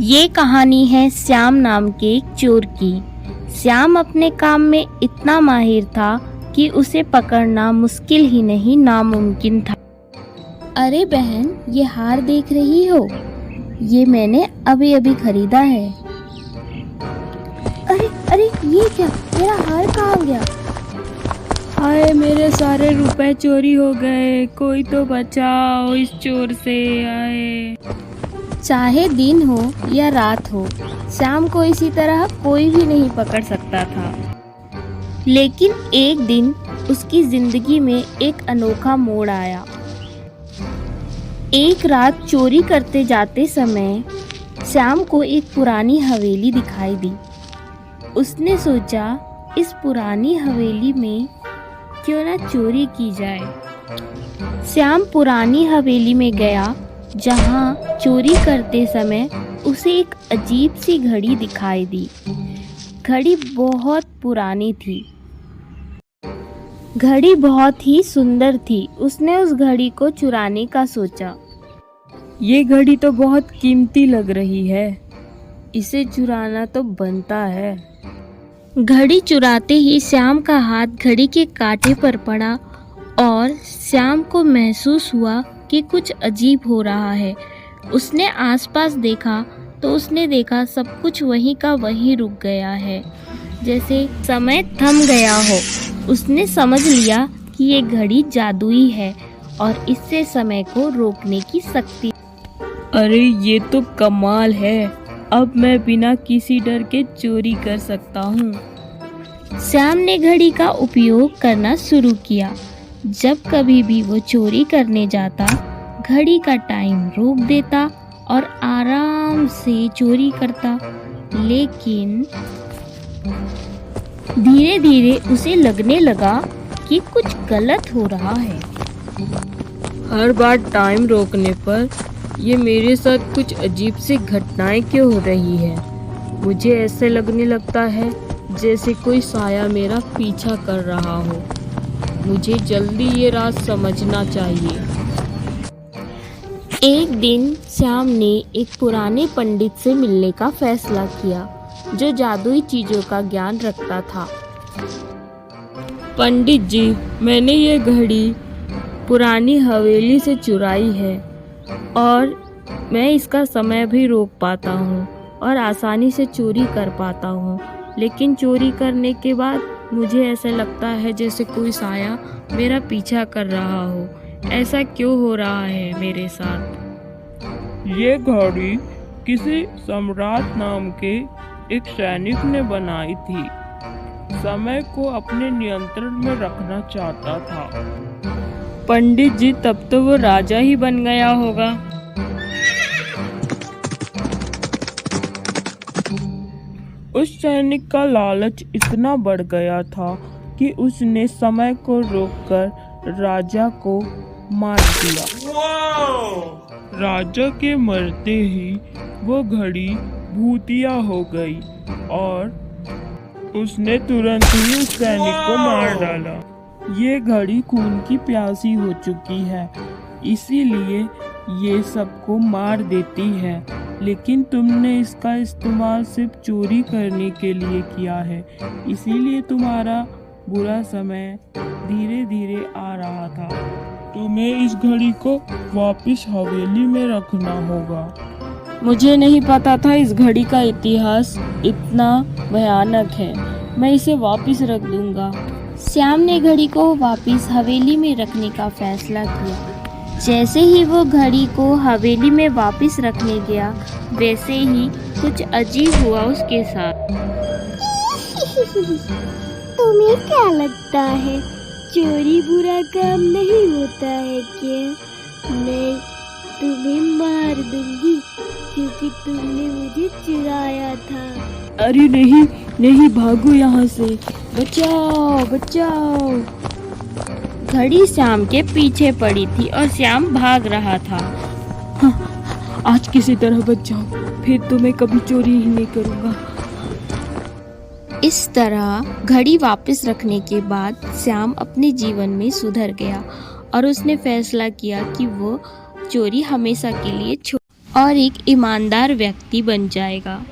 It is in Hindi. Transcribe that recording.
ये कहानी है श्याम नाम के एक चोर की। श्याम अपने काम में इतना माहिर था कि उसे पकड़ना मुश्किल ही नहीं नामुमकिन था। अरे बहन, ये हार देख रही हो? ये मैंने अभी अभी खरीदा है। अरे अरे, ये क्या? मेरा हार कहाँ गया? हाय, मेरे सारे रुपए चोरी हो गए। कोई तो बचाओ इस चोर से। आए चाहे दिन हो या रात हो, श्याम को इसी तरह कोई भी नहीं पकड़ सकता था। लेकिन एक दिन उसकी जिंदगी में एक अनोखा मोड़ आया। एक रात चोरी करते जाते समय श्याम को एक पुरानी हवेली दिखाई दी। उसने सोचा, इस पुरानी हवेली में क्यों ना चोरी की जाए। श्याम पुरानी हवेली में गया, जहां चोरी करते समय उसे एक अजीब सी घड़ी दिखाई दी। घड़ी बहुत पुरानी थी। घड़ी बहुत ही सुंदर थी। उसने उस घड़ी को चुराने का सोचा। ये घड़ी तो बहुत कीमती लग रही है, इसे चुराना तो बनता है। घड़ी चुराते ही श्याम का हाथ घड़ी के कांटे पर पड़ा और श्याम को महसूस हुआ कि कुछ अजीब हो रहा है। उसने आसपास देखा तो उसने देखा सब कुछ वहीं का वहीं रुक गया है, जैसे समय थम गया हो। उसने समझ लिया कि ये घड़ी जादुई है और इससे समय को रोकने की शक्ति। अरे ये तो कमाल है, अब मैं बिना किसी डर के चोरी कर सकता हूँ। श्याम ने घड़ी का उपयोग करना शुरू किया। जब कभी भी वो चोरी करने जाता, घड़ी का टाइम रोक देता और आराम से चोरी करता। लेकिन धीरे धीरे उसे लगने लगा कि कुछ गलत हो रहा है। हर बार टाइम रोकने पर ये मेरे साथ कुछ अजीब सी घटनाएं क्यों हो रही है। मुझे ऐसे लगने लगता है जैसे कोई साया मेरा पीछा कर रहा हो। मुझे जल्दी ये राज समझना चाहिए। एक दिन श्याम ने एक पुराने पंडित से मिलने का फैसला किया, जो जादुई चीजों का ज्ञान रखता था। पंडित जी, मैंने ये घड़ी पुरानी हवेली से चुराई है और मैं इसका समय भी रोक पाता हूँ और आसानी से चोरी कर पाता हूँ। लेकिन चोरी करने के बाद मुझे ऐसा लगता है जैसे कोई साया मेरा पीछा कर रहा हो। ऐसा क्यों हो रहा है मेरे साथ? ये घड़ी किसी सम्राट नाम के एक सैनिक ने बनाई थी। समय को अपने नियंत्रण में रखना चाहता था। पंडित जी, तब तो वो राजा ही बन गया होगा। उस सैनिक का लालच इतना बढ़ गया था कि उसने समय को रोककर राजा को मार दिया। राजा के मरते ही वो घड़ी भूतिया हो गई और उसने तुरंत ही उस सैनिक को मार डाला। ये घड़ी खून की प्यासी हो चुकी है, इसीलिए ये सबको मार देती है। लेकिन तुमने इसका इस्तेमाल सिर्फ चोरी करने के लिए किया है, इसीलिए तुम्हारा बुरा समय धीरे धीरे आ रहा था। तुम्हें इस घड़ी को वापस हवेली में रखना होगा। मुझे नहीं पता था इस घड़ी का इतिहास इतना भयानक है। मैं इसे वापस रख दूंगा। श्याम ने घड़ी को वापस हवेली में रखने का फैसला किया। जैसे ही वो घड़ी को हवेली में वापस रखने गया, वैसे ही कुछ अजीब हुआ उसके साथ। तुम्हें क्या लगता है, चोरी बुरा काम नहीं होता है क्या? मैं तुम्हें मार दूंगी क्योंकि तुमने मुझे चुराया था। अरे नहीं नहीं, भागो यहाँ से, बचाओ बचाओ। घड़ी श्याम के पीछे पड़ी थी और श्याम भाग रहा था। आज किसी तरह बच जाओ, फिर तो मैं कभी चोरी ही नहीं करूँगा। इस तरह घड़ी वापस रखने के बाद श्याम अपने जीवन में सुधर गया और उसने फैसला किया कि वो चोरी हमेशा के लिए छोड़ और एक ईमानदार व्यक्ति बन जाएगा।